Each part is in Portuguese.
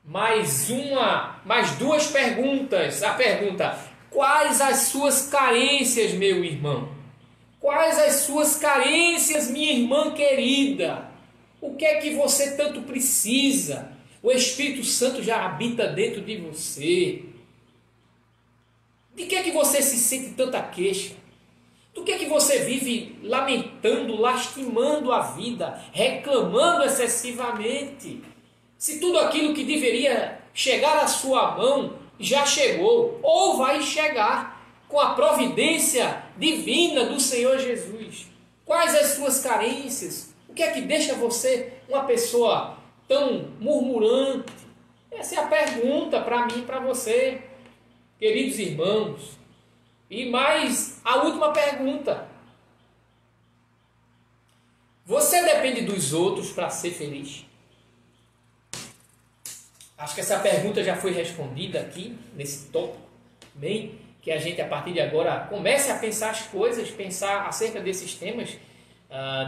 mais duas perguntas. A pergunta: quais as suas carências, meu irmão? Quais as suas carências, minha irmã querida? O que é que você tanto precisa? O Espírito Santo já habita dentro de você. De que é que você se sente tanta queixa? Do que é que você vive lamentando, lastimando a vida, reclamando excessivamente? Se tudo aquilo que deveria chegar à sua mão já chegou ou vai chegar com a providência divina do Senhor Jesus. Quais as suas carências? O que é que deixa você uma pessoa tão murmurante? Essa é a pergunta para mim e para você, queridos irmãos. E mais a última pergunta: você depende dos outros para ser feliz? Acho que essa pergunta já foi respondida aqui nesse tópico, bem, que a gente a partir de agora comece a pensar as coisas, pensar acerca desses temas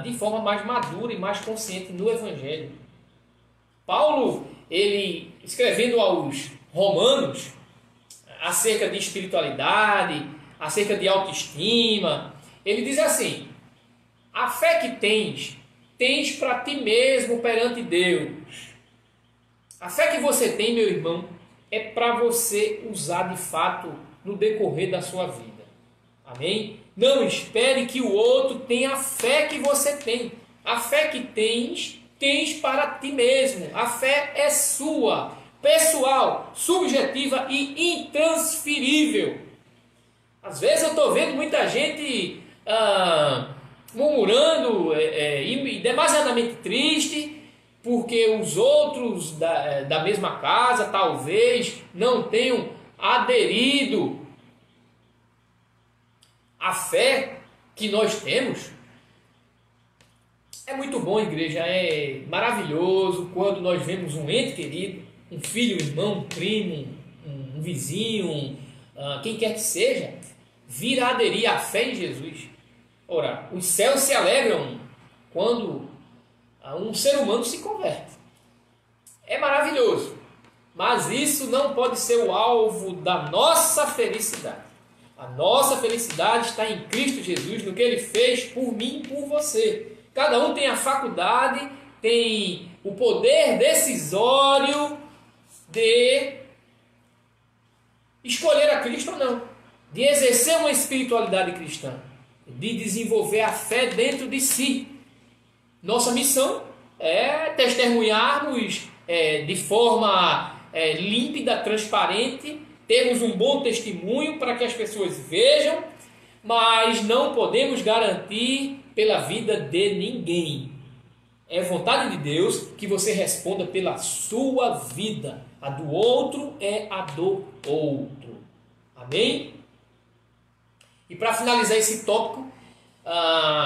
de forma mais madura e mais consciente no Evangelho. Paulo, ele escrevendo aos Romanos acerca de espiritualidade, acerca de autoestima, ele diz assim: a fé que tens para ti mesmo perante Deus. A fé que você tem, meu irmão, é para você usar de fato no decorrer da sua vida. Amém? Não espere que o outro tenha a fé que você tem. A fé que tens para ti mesmo. A fé é sua, pessoal, subjetiva e intransferível. Às vezes eu estou vendo muita gente murmurando e demasiadamente triste, porque os outros da mesma casa talvez não tenham aderido à fé que nós temos. É muito bom, igreja, é maravilhoso quando nós vemos um ente querido, um filho, um irmão, um primo, um vizinho, quem quer que seja, vir a aderir à fé em Jesus. Ora, os céus se alegram quando um ser humano se converte. É maravilhoso, mas isso não pode ser o alvo da nossa felicidade. A nossa felicidade está em Cristo Jesus, no que Ele fez por mim e por você. Cada um tem a faculdade, tem o poder decisório de escolher a Cristo ou não, de exercer uma espiritualidade cristã, de desenvolver a fé dentro de si. Nossa missão é testemunharmos de forma límpida, transparente, termos um bom testemunho para que as pessoas vejam, mas não podemos garantir pela vida de ninguém. É vontade de Deus que você responda pela sua vida. A do outro é a do outro. Amém? E para finalizar esse tópico,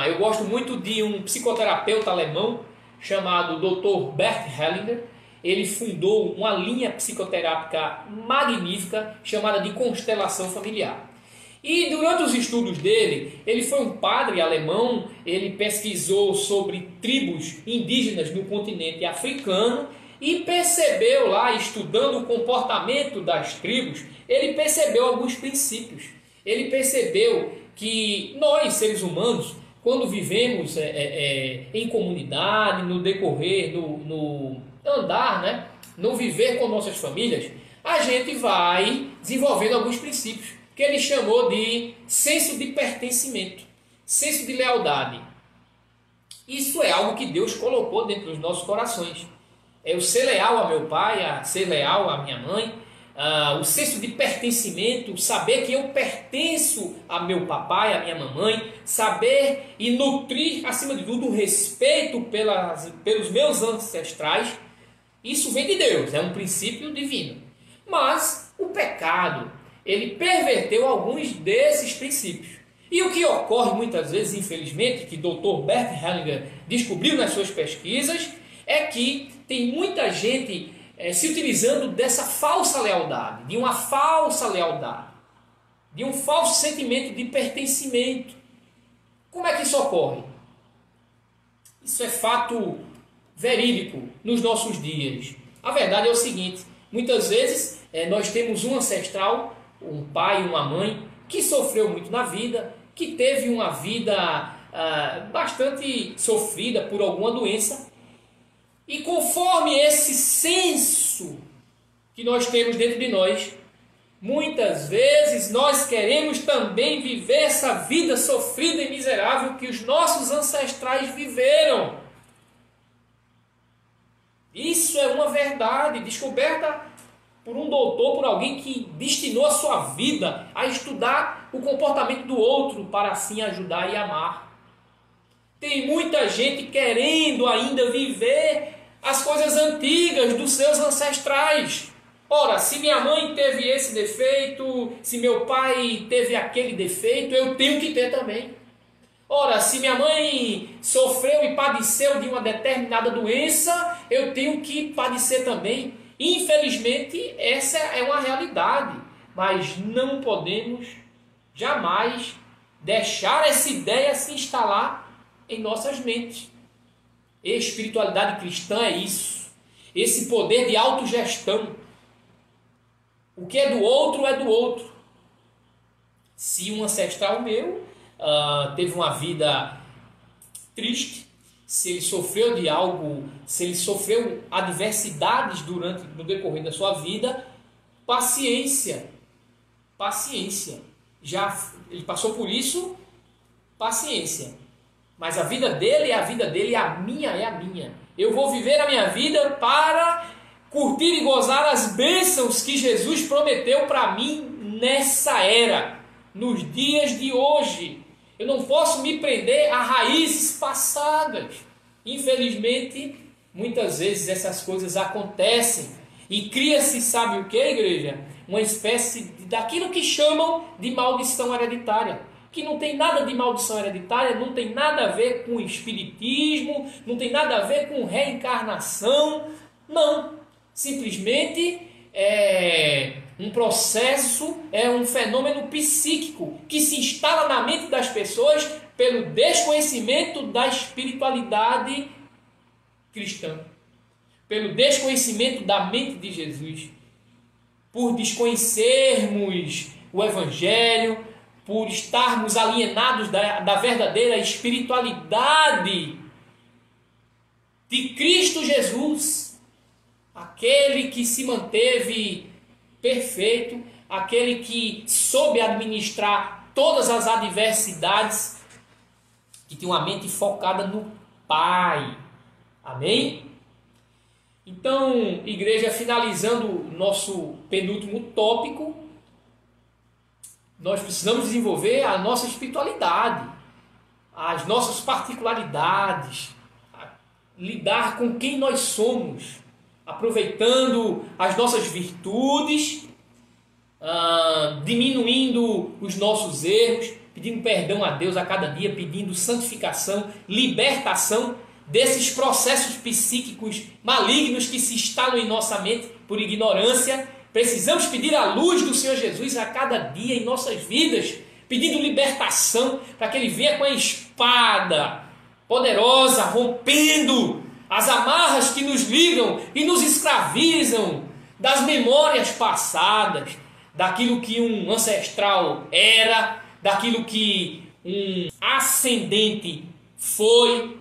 eu gosto muito de um psicoterapeuta alemão chamado Dr. Bert Hellinger. Ele fundou uma linha psicoterápica magnífica chamada de constelação familiar. E durante os estudos dele, ele foi um padre alemão, ele pesquisou sobre tribos indígenas no continente africano e percebeu lá, estudando o comportamento das tribos, ele percebeu alguns princípios. Ele percebeu que nós, seres humanos, quando vivemos em comunidade, no decorrer, no andar, né, no viver com nossas famílias, a gente vai desenvolvendo alguns princípios que ele chamou de senso de pertencimento, senso de lealdade. Isso é algo que Deus colocou dentro dos nossos corações. É o ser leal ao meu pai, ser leal à minha mãe, o senso de pertencimento, saber que eu pertenço a meu papai, a minha mamãe, saber e nutrir, acima de tudo, o respeito pelos meus ancestrais. Isso vem de Deus, é um princípio divino. Mas o pecado, ele perverteu alguns desses princípios. E o que ocorre muitas vezes, infelizmente, que Dr. Bert Hellinger descobriu nas suas pesquisas, é que tem muita gente se utilizando dessa falsa lealdade, de uma falsa lealdade, de um falso sentimento de pertencimento. Como é que isso ocorre? Isso é fato verídico nos nossos dias. A verdade é o seguinte: Muitas vezes nós temos um ancestral, um pai, uma mãe, que sofreu muito na vida, que teve uma vida bastante sofrida por alguma doença. E conforme esse senso que nós temos dentro de nós, muitas vezes nós queremos também viver essa vida sofrida e miserável que os nossos ancestrais viveram. Isso é uma verdade descoberta por um doutor, por alguém que destinou a sua vida a estudar o comportamento do outro para assim ajudar e amar. Tem muita gente querendo ainda viver as coisas antigas dos seus ancestrais. Ora, se minha mãe teve esse defeito, se meu pai teve aquele defeito, eu tenho que ter também. Ora, se minha mãe sofreu e padeceu de uma determinada doença, eu tenho que padecer também. Infelizmente, essa é uma realidade, mas não podemos jamais deixar essa ideia se instalar em nossas mentes. Espiritualidade cristã é isso, esse poder de autogestão. O que é do outro é do outro. Se um ancestral meu teve uma vida triste, se ele sofreu de algo, se ele sofreu adversidades no decorrer da sua vida, paciência. Já ele passou por isso, paciência. Mas a vida dele é a vida dele, a minha é a minha. Eu vou viver a minha vida para curtir e gozar as bênçãos que Jesus prometeu para mim nessa era, nos dias de hoje. Eu não posso me prender a raízes passadas. Infelizmente, muitas vezes essas coisas acontecem. E cria-se, sabe o que, igreja? Uma espécie daquilo que chamam de maldição hereditária. Que não tem nada de maldição hereditária, não tem nada a ver com espiritismo, não tem nada a ver com reencarnação. Não. Simplesmente é um processo, é um fenômeno psíquico que se instala na mente das pessoas pelo desconhecimento da espiritualidade cristã, pelo desconhecimento da mente de Jesus, por desconhecermos o Evangelho, por estarmos alienados da verdadeira espiritualidade de Cristo Jesus, aquele que se manteve perfeito, aquele que soube administrar todas as adversidades, que tem uma mente focada no Pai. Amém? Então, igreja, finalizando o nosso penúltimo tópico, nós precisamos desenvolver a nossa espiritualidade, as nossas particularidades, lidar com quem nós somos, aproveitando as nossas virtudes, diminuindo os nossos erros, pedindo perdão a Deus a cada dia, pedindo santificação, libertação desses processos psíquicos malignos que se instalam em nossa mente por ignorância. Precisamos pedir a luz do Senhor Jesus a cada dia em nossas vidas, pedindo libertação para que Ele venha com a espada poderosa, rompendo as amarras que nos ligam e nos escravizam das memórias passadas, daquilo que um ancestral era, daquilo que um ascendente foi.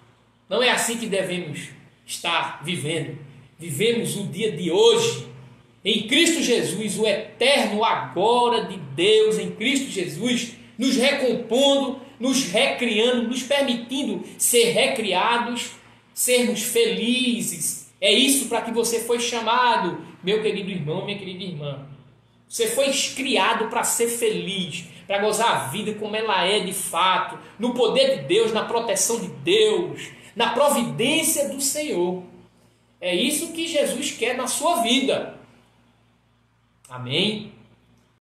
Não é assim que devemos estar vivendo. Vivemos o dia de hoje em Cristo Jesus, o eterno agora de Deus em Cristo Jesus, nos recompondo, nos recriando, nos permitindo ser recriados, sermos felizes. É isso para que você foi chamado, meu querido irmão, minha querida irmã. Você foi criado para ser feliz, para gozar a vida como ela é de fato, no poder de Deus, na proteção de Deus, na providência do Senhor. É isso que Jesus quer na sua vida. Amém?